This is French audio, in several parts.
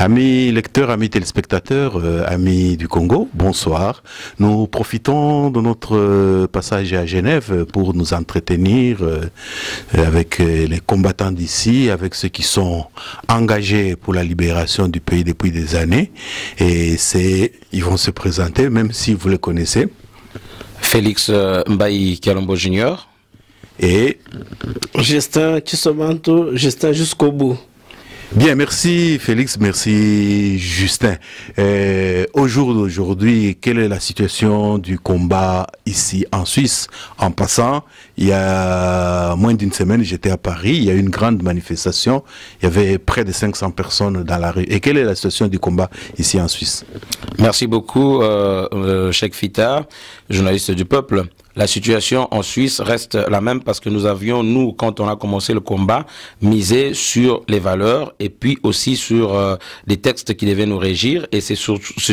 Amis lecteurs, amis téléspectateurs, amis du Congo, bonsoir. Nous profitons de notre passage à Genève pour nous entretenir avec les combattants d'ici, avec ceux qui sont engagés pour la libération du pays depuis des années. Et ils vont se présenter, même si vous les connaissez. Félix Mbaye Kalombo Junior. Et Justin Chisomanto, Justin jusqu'au bout. Bien, merci Félix, merci Justin. Au jour d'aujourd'hui, quelle est la situation du combat ici en Suisse? En passant, il y a moins d'une semaine, j'étais à Paris, il y a eu une grande manifestation, il y avait près de 500 personnes dans la rue. Et quelle est la situation du combat ici en Suisse? Merci beaucoup, Cheikh Fita, journaliste du Peuple. La situation en Suisse reste la même parce que nous avions, nous, quand on a commencé le combat, misé sur les valeurs et puis aussi sur les textes qui devaient nous régir. Et c'est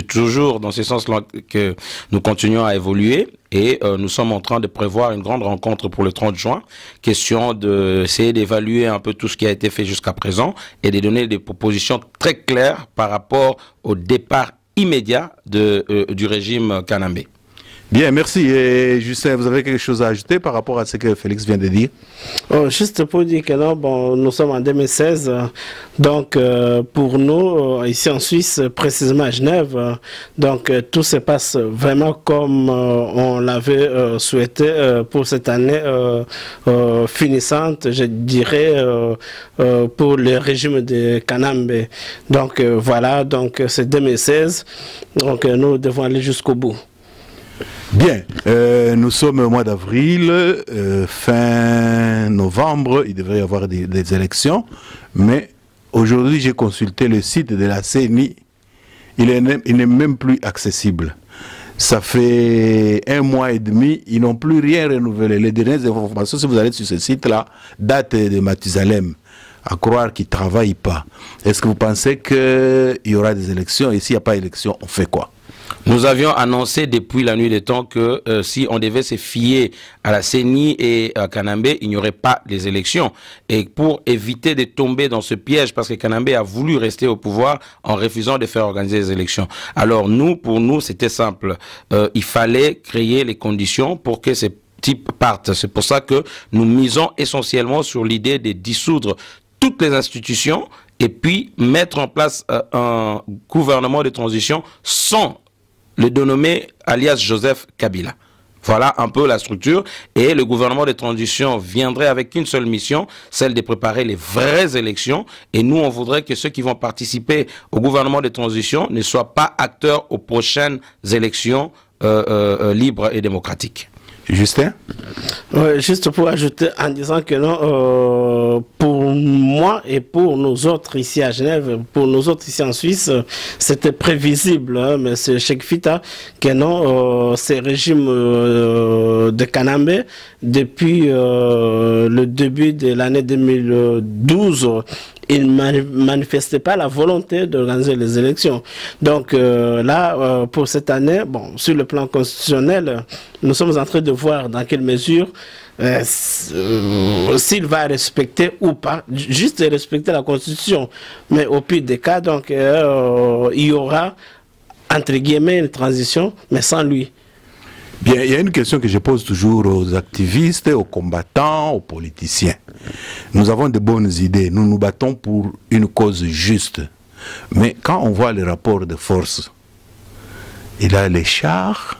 toujours dans ce sens-là que nous continuons à évoluer. Et nous sommes en train de prévoir une grande rencontre pour le 30 juin. Question d'essayer d'évaluer un peu tout ce qui a été fait jusqu'à présent et de donner des propositions très claires par rapport au départ immédiat du régime Kanambe. Bien, merci. Et Justin, vous avez quelque chose à ajouter par rapport à ce que Félix vient de dire? Juste pour dire que non, bon, nous sommes en 2016, donc pour nous, ici en Suisse, précisément à Genève, donc tout se passe vraiment comme on l'avait souhaité pour cette année finissante, je dirais, pour le régime de Kanambe. Donc voilà, donc c'est 2016, donc nous devons aller jusqu'au bout. Bien, nous sommes au mois d'avril, fin novembre, il devrait y avoir des élections, mais aujourd'hui j'ai consulté le site de la CENI, il n'est même plus accessible. Ça fait 1 mois et demi, ils n'ont plus rien renouvelé. Les dernières informations, si vous allez sur ce site-là, datent de Mathusalem, à croire qu'ils ne travaillent pas. Est-ce que vous pensez qu'il y aura des élections et s'il n'y a pas d'élection, on fait quoi? Nous avions annoncé depuis la nuit des temps que si on devait se fier à la CENI et à Kanambe, il n'y aurait pas les élections. Et pour éviter de tomber dans ce piège, parce que Kanambe a voulu rester au pouvoir en refusant de faire organiser les élections. Alors pour nous, c'était simple. Il fallait créer les conditions pour que ces types partent. C'est pour ça que nous misons essentiellement sur l'idée de dissoudre toutes les institutions et puis mettre en place un gouvernement de transition sans le dénommé alias Joseph Kabila. Voilà un peu la structure. Et le gouvernement de transition viendrait avec une seule mission, celle de préparer les vraies élections. Et nous, on voudrait que ceux qui vont participer au gouvernement de transition ne soient pas acteurs aux prochaines élections libres et démocratiques. Justin? Ouais, juste pour ajouter en disant que non, pour moi et pour nous autres ici à Genève, pour nous autres ici en Suisse, c'était prévisible, hein, mais c'est Cheikh Fita que non, ces régimes de Kanambe, depuis le début de l'année 2012, il ne manifestait pas la volonté d'organiser les élections. Donc là, pour cette année, bon, sur le plan constitutionnel, nous sommes en train de voir dans quelle mesure s'il va respecter ou pas, juste respecter la Constitution. Mais au pire des cas, donc, il y aura, entre guillemets, une transition, mais sans lui. Bien, il y a une question que je pose toujours aux activistes, aux combattants, aux politiciens. Nous avons de bonnes idées, nous nous battons pour une cause juste. Mais quand on voit les rapports de force, il a les chars,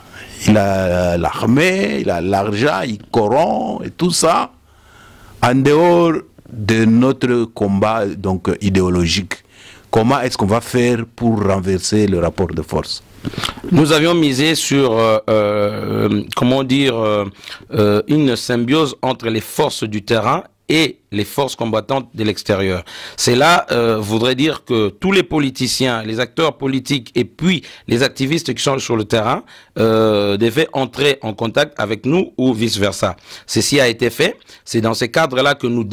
il a l'armée, il a l'argent, il corrompt et tout ça, en dehors de notre combat donc idéologique. Comment est-ce qu'on va faire pour renverser le rapport de force? Nous avions misé sur, comment dire, une symbiose entre les forces du terrain et les forces combattantes de l'extérieur. Cela voudrait dire que tous les politiciens, les acteurs politiques et puis les activistes qui sont sur le terrain devaient entrer en contact avec nous ou vice-versa. Ceci a été fait. C'est dans ces cadres-là que nous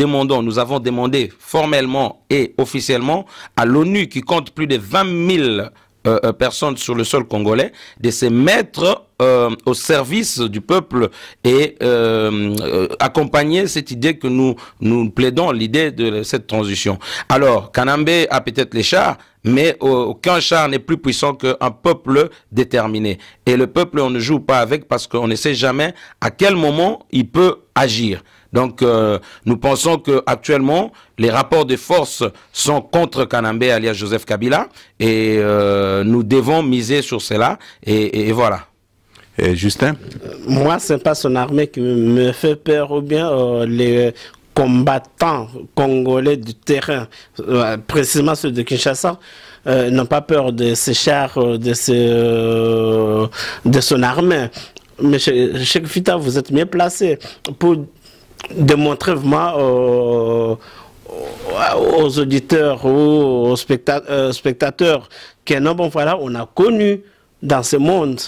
avons demandé formellement et officiellement à l'ONU qui compte plus de 20 000 personnes sur le sol congolais, de se mettre au service du peuple et accompagner cette idée que nous plaidons, l'idée de cette transition. Alors, Kanambe a peut-être les chars, mais aucun char n'est plus puissant qu'un peuple déterminé. Et le peuple, on ne joue pas avec parce qu'on ne sait jamais à quel moment il peut agir. Donc, nous pensons qu'actuellement, les rapports de force sont contre Kanambe, alias Joseph Kabila, et nous devons miser sur cela, et voilà. Et Justin? Moi, ce n'est pas son armée qui me fait peur, ou bien les combattants congolais du terrain, précisément ceux de Kinshasa, n'ont pas peur de ces chars, de son armée. Mais Cheikh Fita, vous êtes mieux placé pour démontrer vraiment aux auditeurs ou aux spectateurs que non, bon, voilà, on a connu dans ce monde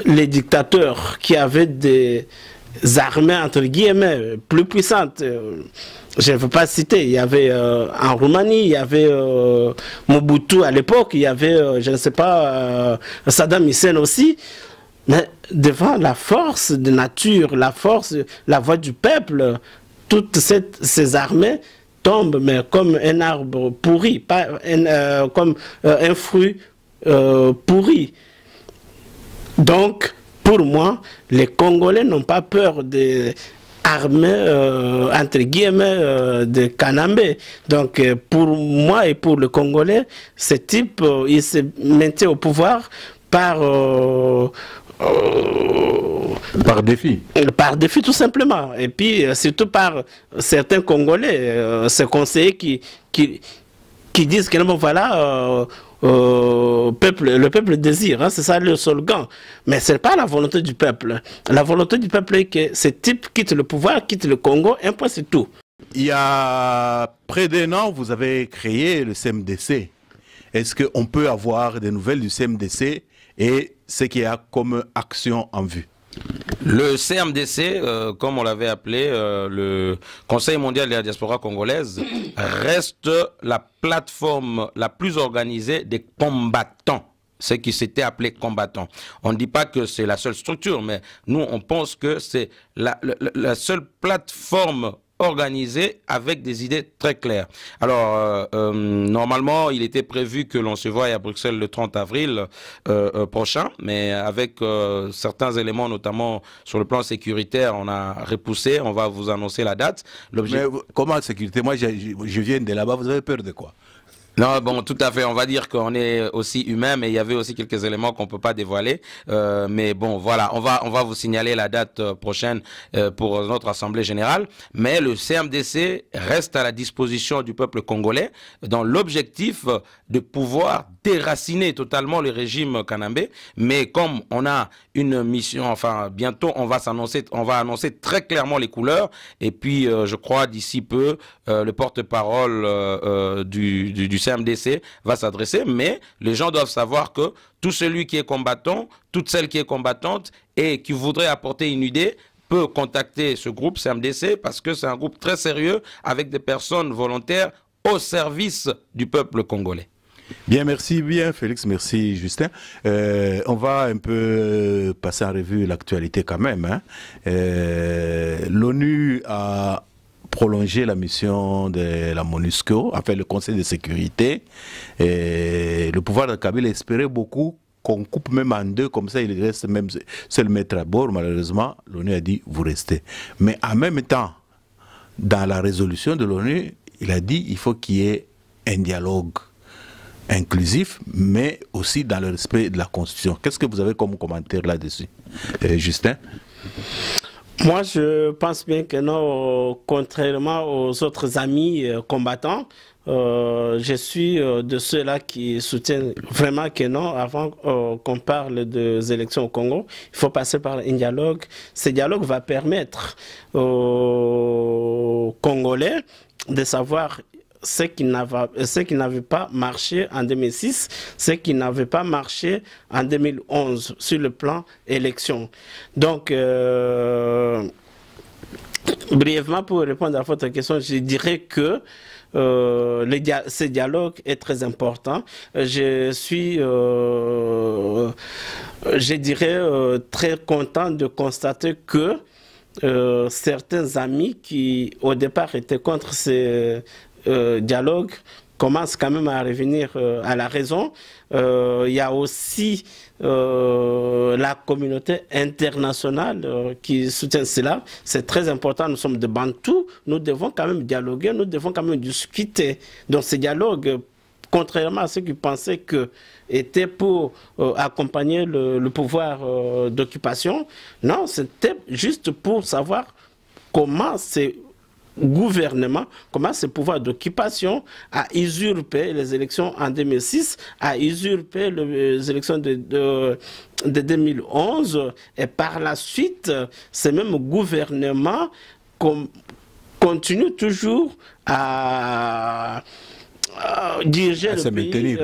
les dictateurs qui avaient des armées entre guillemets plus puissantes. Je ne veux pas citer, il y avait en Roumanie, il y avait Mobutu à l'époque, il y avait, je ne sais pas, Saddam Hussein aussi. Mais devant la force de nature, la force, la voix du peuple, toutes ces armées tombent mais comme un arbre pourri, pas comme un fruit pourri. Donc, pour moi, les Congolais n'ont pas peur des armées, entre guillemets, de Kanambe. Donc, pour moi et pour le Congolais, ce type, il se maintient au pouvoir par défi. Par défi, tout simplement. Et puis, surtout par certains Congolais, ces conseillers qui disent que, bon, voilà, le peuple désire, hein, c'est ça le slogan. Mais ce n'est pas la volonté du peuple. La volonté du peuple est que ce type quitte le pouvoir, quitte le Congo, un point c'est tout. Il y a près d'un an, vous avez créé le CMDC. Est-ce qu'on peut avoir des nouvelles du CMDC et ce qu'il y a comme action en vue? Le CMDC, comme on l'avait appelé, le Conseil mondial de la diaspora congolaise, reste la plateforme la plus organisée des combattants. Ce qui s'était appelé combattants. On ne dit pas que c'est la seule structure, mais nous, on pense que c'est la seule plateforme organisée avec des idées très claires. Alors, normalement, il était prévu que l'on se voie à Bruxelles le 30 avril prochain, mais avec certains éléments, notamment sur le plan sécuritaire, on a repoussé, on va vous annoncer la date. Mais comment sécurité? Moi, je viens de là-bas, vous avez peur de quoi? Non, bon, tout à fait. On va dire qu'on est aussi humain, mais il y avait aussi quelques éléments qu'on peut pas dévoiler. Mais bon, voilà, on va vous signaler la date prochaine pour notre assemblée générale. Mais le CMDC reste à la disposition du peuple congolais dans l'objectif de pouvoir déraciner totalement le régime Kanambe. Mais comme on a une mission, enfin bientôt on va annoncer très clairement les couleurs. Et puis je crois d'ici peu le porte-parole du CMDC va s'adresser, mais les gens doivent savoir que tout celui qui est combattant, toute celle qui est combattante et qui voudrait apporter une idée peut contacter ce groupe CMDC parce que c'est un groupe très sérieux avec des personnes volontaires au service du peuple congolais. Bien, merci bien Félix, merci Justin. On va un peu passer en revue l'actualité quand même. Hein. L'ONU a prolonger la mission de la MONUSCO, enfin le Conseil de sécurité. Et le pouvoir de Kabila espérait beaucoup qu'on coupe même en deux, comme ça il reste même seul maître à bord. Malheureusement, l'ONU a dit vous restez. Mais en même temps, dans la résolution de l'ONU, il a dit il faut qu'il y ait un dialogue inclusif, mais aussi dans le respect de la Constitution. Qu'est-ce que vous avez comme commentaire là-dessus, Justin? Moi, je pense bien que non, contrairement aux autres amis combattants, je suis de ceux-là qui soutiennent vraiment que non, avant qu'on parle des élections au Congo, il faut passer par un dialogue. Ce dialogue va permettre aux Congolais de savoir ce qui n'avait pas marché en 2006, ce qui n'avait pas marché en 2011 sur le plan élection. Donc, brièvement, pour répondre à votre question, je dirais que ce dialogue est très important. Je suis, je dirais, très content de constater que certains amis qui, au départ, étaient contre ces dialogue commence quand même à revenir à la raison. Il y a aussi la communauté internationale qui soutient cela. C'est très important, nous sommes de Bantous, nous devons quand même dialoguer, nous devons quand même discuter. Donc ce dialogue, contrairement à ceux qui pensaient que était pour accompagner le pouvoir d'occupation, non, c'était juste pour savoir comment c'est gouvernement, comment ce pouvoir d'occupation a usurpé les élections en 2006, a usurpé les élections de 2011, et par la suite, ce même gouvernement continue toujours à diriger le pays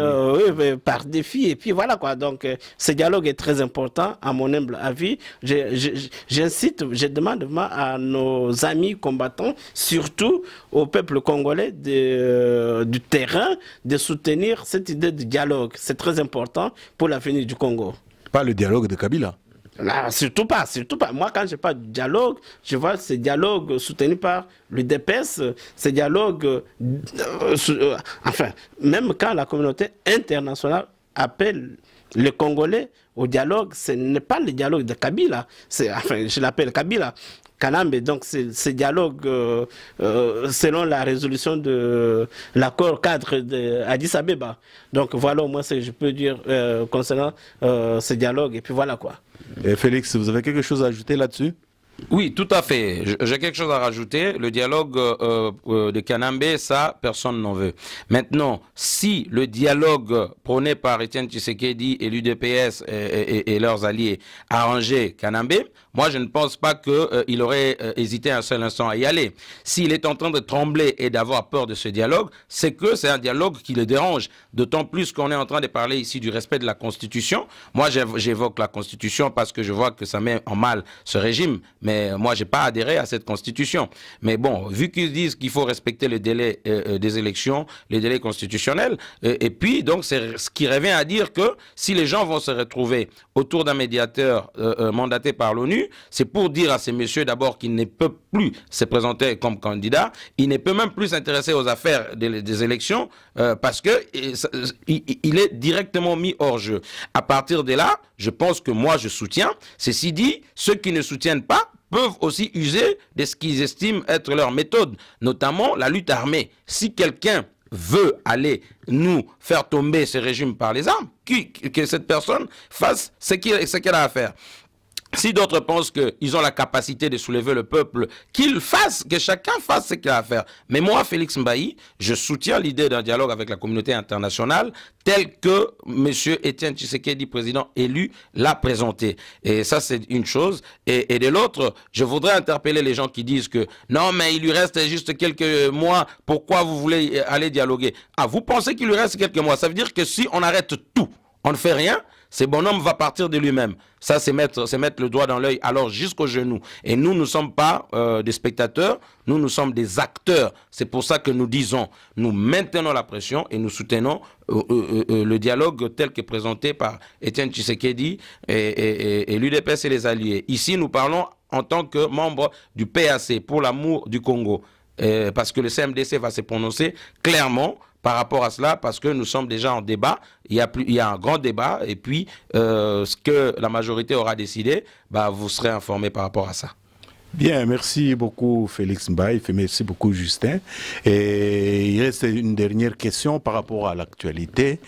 par défi, et puis voilà quoi. Donc ce dialogue est très important à mon humble avis. J'incite, je demande à nos amis combattants, surtout au peuple congolais du terrain, de soutenir cette idée de dialogue. C'est très important pour l'avenir du Congo. Pas le dialogue de Kabila. Là, surtout pas, surtout pas. Moi, quand je parle de dialogue, je vois ce dialogue soutenu par l'UDPS, ce dialogue, enfin, même quand la communauté internationale appelle les Congolais au dialogue, ce n'est pas le dialogue de Kabila, enfin, je l'appelle Kabila. Kanambe, donc ce dialogue selon la résolution de l'accord cadre d'Addis Abeba. Donc voilà au moins ce que je peux dire concernant ce dialogue, et puis voilà quoi. Et Félix, vous avez quelque chose à ajouter là-dessus? Oui, tout à fait. J'ai quelque chose à rajouter. Le dialogue de Kanambe, ça, personne n'en veut. Maintenant, si le dialogue prôné par Etienne Tshisekedi et l'UDPS et leurs alliés arrangeait Kanambe, moi, je ne pense pas qu'il aurait hésité un seul instant à y aller. S'il est en train de trembler et d'avoir peur de ce dialogue, c'est que c'est un dialogue qui le dérange. D'autant plus qu'on est en train de parler ici du respect de la Constitution. Moi, j'évoque la Constitution parce que je vois que ça met en mal ce régime. Mais moi, j'ai pas adhéré à cette Constitution. Mais bon, vu qu'ils disent qu'il faut respecter le délai des élections, les délais constitutionnels, et puis, donc, c'est ce qui revient à dire que si les gens vont se retrouver autour d'un médiateur mandaté par l'ONU, c'est pour dire à ces messieurs d'abord qu'il ne peut plus se présenter comme candidat, il ne peut même plus s'intéresser aux affaires des élections parce que il est directement mis hors jeu. À partir de là, je pense que moi je soutiens. Ceci dit, ceux qui ne soutiennent pas peuvent aussi user de ce qu'ils estiment être leur méthode, notamment la lutte armée. Si quelqu'un veut aller nous faire tomber ce régime par les armes, que cette personne fasse ce qu'elle a à faire. Si d'autres pensent qu'ils ont la capacité de soulever le peuple, qu'ils fassent, que chacun fasse ce qu'il a à faire. Mais moi, Félix Mbaï, je soutiens l'idée d'un dialogue avec la communauté internationale tel que M. Etienne Tshisekedi, président élu, l'a présenté. Et ça, c'est une chose. Et de l'autre, je voudrais interpeller les gens qui disent que non, mais il lui reste juste quelques mois, pourquoi vous voulez aller dialoguer? Ah, vous pensez qu'il lui reste quelques mois? Ça veut dire que si on arrête tout, on ne fait rien, ce bonhomme va partir de lui-même. Ça, c'est mettre le doigt dans l'œil, alors jusqu'au genou. Et nous ne sommes pas des spectateurs, nous sommes des acteurs. C'est pour ça que nous disons, nous maintenons la pression et nous soutenons le dialogue tel que présenté par Etienne Tshisekedi et l'UDPS et les alliés. Ici, nous parlons en tant que membre du PAC, pour l'amour du Congo. Parce que le CMDC va se prononcer clairement par rapport à cela, parce que nous sommes déjà en débat, il y a un grand débat, et puis ce que la majorité aura décidé, bah, vous serez informés par rapport à ça. Bien, merci beaucoup Félix Mbaï, merci beaucoup Justin. Et il reste une dernière question par rapport à l'actualité.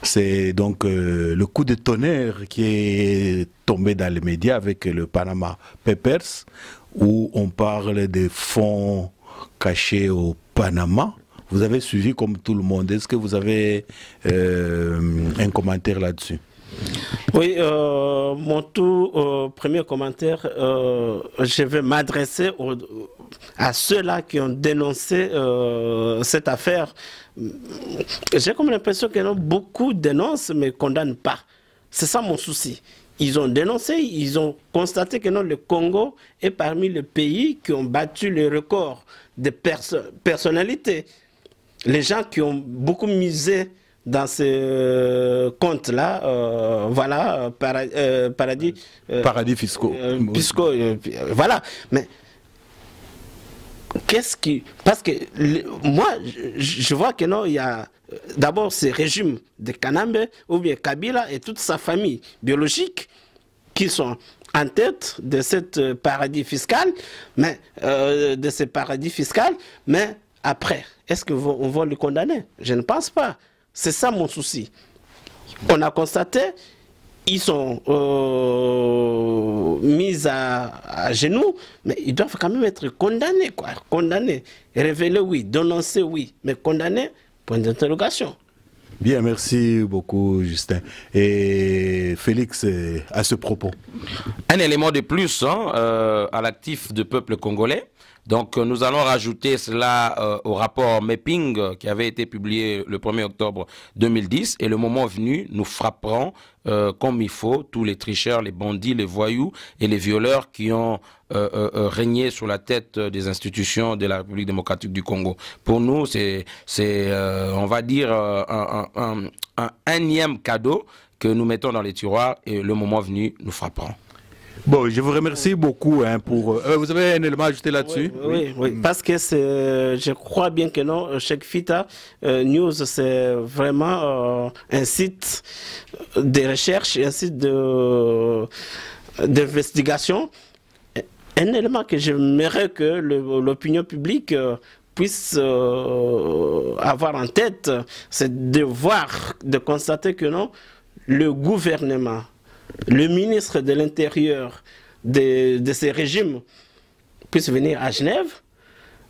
C'est donc le coup de tonnerre qui est tombé dans les médias avec le Panama Papers, où on parle des fonds cachés au Panama. Vous avez suivi comme tout le monde. Est-ce que vous avez un commentaire là-dessus? Oui, mon tout premier commentaire, je vais m'adresser à ceux-là qui ont dénoncé cette affaire. J'ai comme l'impression que beaucoup dénoncent mais ne condamnent pas. C'est ça mon souci. Ils ont dénoncé, ils ont constaté que non, le Congo est parmi les pays qui ont battu le record de personnalités. Les gens qui ont beaucoup misé dans ce compte-là, voilà, paradis fiscaux. Voilà. Mais qu'est-ce qui... Parce que moi, je vois que non, il y a d'abord ce régime de Kanambe, ou bien Kabila et toute sa famille biologique qui sont en tête de ce paradis fiscal, mais mais après, est-ce qu'on va le condamner? Je ne pense pas. C'est ça mon souci. On a constaté, ils sont mis à genoux, mais ils doivent quand même être condamnés, quoi. Condamnés. Révélés, oui. Dénoncer, oui. Mais condamnés, point d'interrogation. Bien, merci beaucoup, Justin. Et Félix, à ce propos. Un élément de plus à l'actif du peuple congolais. Donc, nous allons rajouter cela au rapport Mapping qui avait été publié le 1er octobre 2010. Et le moment venu, nous frapperons comme il faut tous les tricheurs, les bandits, les voyous et les violeurs qui ont régné sur la tête des institutions de la République démocratique du Congo. Pour nous, c'est on va dire, un énième cadeau que nous mettons dans les tiroirs et le moment venu, nous frapperons. Bon, je vous remercie beaucoup pour... vous avez un élément à ajouter là-dessus? Oui, parce que je crois bien que non, Cheikh Fita News, c'est vraiment un site de recherche, un site d'investigation. Un élément que j'aimerais que l'opinion publique puisse avoir en tête, c'est de voir, de constater que non, le gouvernement, le ministre de l'Intérieur de ces régimes puisse venir à Genève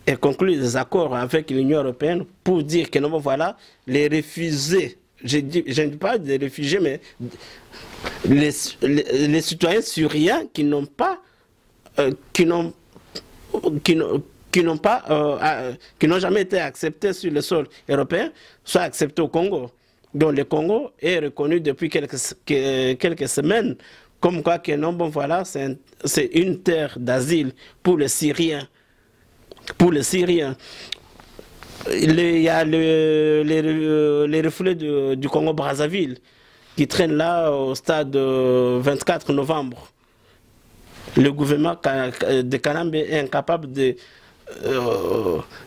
et conclure des accords avec l'Union européenne pour dire que non, voilà, les réfugiés, je ne dis pas des réfugiés, mais les citoyens syriens qui n'ont jamais été acceptés sur le sol européen soient acceptés au Congo. Donc le Congo est reconnu depuis quelques semaines comme quoi que non, bon voilà, c'est une terre d'asile pour les Syriens. Pour les Syriens. Il y a les reflets du Congo-Brazzaville qui traînent là au stade 24 novembre. Le gouvernement de Kanambe est incapable de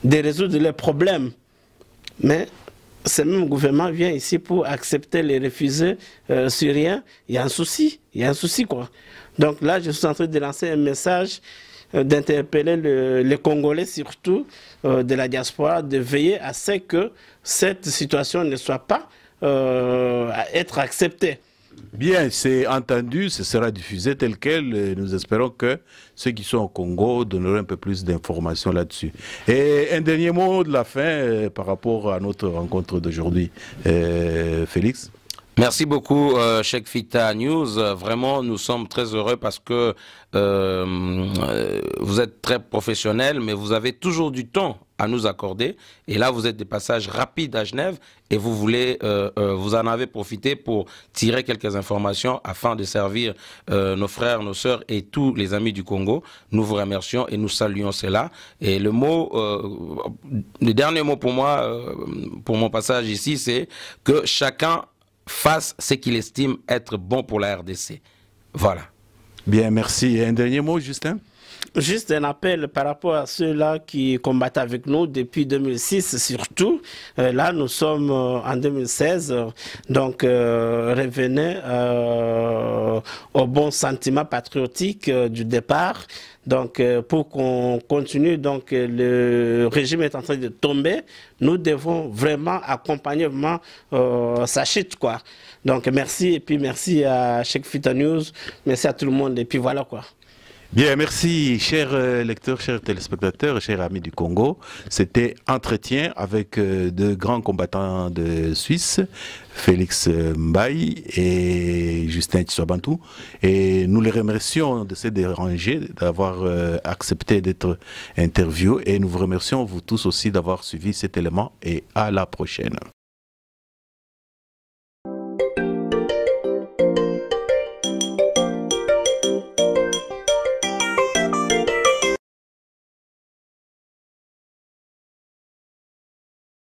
résoudre les problèmes. Mais ce même gouvernement vient ici pour accepter les réfugiés syriens. Il y a un souci, quoi. Donc là, je suis en train de lancer un message, d'interpeller les Congolais, surtout de la diaspora, de veiller à ce que cette situation ne soit pas à être acceptée. Bien, c'est entendu, ce sera diffusé tel quel. Nous espérons que ceux qui sont au Congo donneront un peu plus d'informations là-dessus. Et un dernier mot de la fin par rapport à notre rencontre d'aujourd'hui. Félix? Merci beaucoup, Cheikh Fita News. Vraiment, nous sommes très heureux parce que vous êtes très professionnels, mais vous avez toujours du temps à nous accorder. Et là, vous êtes des passages rapides à Genève et vous voulez, vous en avez profité pour tirer quelques informations afin de servir nos frères, nos sœurs et tous les amis du Congo. Nous vous remercions et nous saluons cela. Et le mot, le dernier mot pour moi, pour mon passage ici, c'est que chacun fasse ce qu'il estime être bon pour la RDC. Voilà. Bien, merci. Et un dernier mot, Justin? Juste un appel par rapport à ceux-là qui combattent avec nous depuis 2006 surtout. Là, nous sommes en 2016. Donc, revenez au bon sentiment patriotique du départ. Donc, pour qu'on continue, donc le régime est en train de tomber. Nous devons vraiment accompagner sa chute, quoi. Donc, merci. Et puis, merci à Cheikh Fita News. Merci à tout le monde. Et puis, voilà, quoi. Bien, merci, chers lecteurs, chers téléspectateurs, chers amis du Congo. C'était Entretien avec deux grands combattants de Suisse, Félix Mbaye et Justin Tshisabantou. Et nous les remercions de se déranger, d'avoir accepté d'être interviewés. Et nous vous remercions, vous tous aussi, d'avoir suivi cet élément. Et à la prochaine.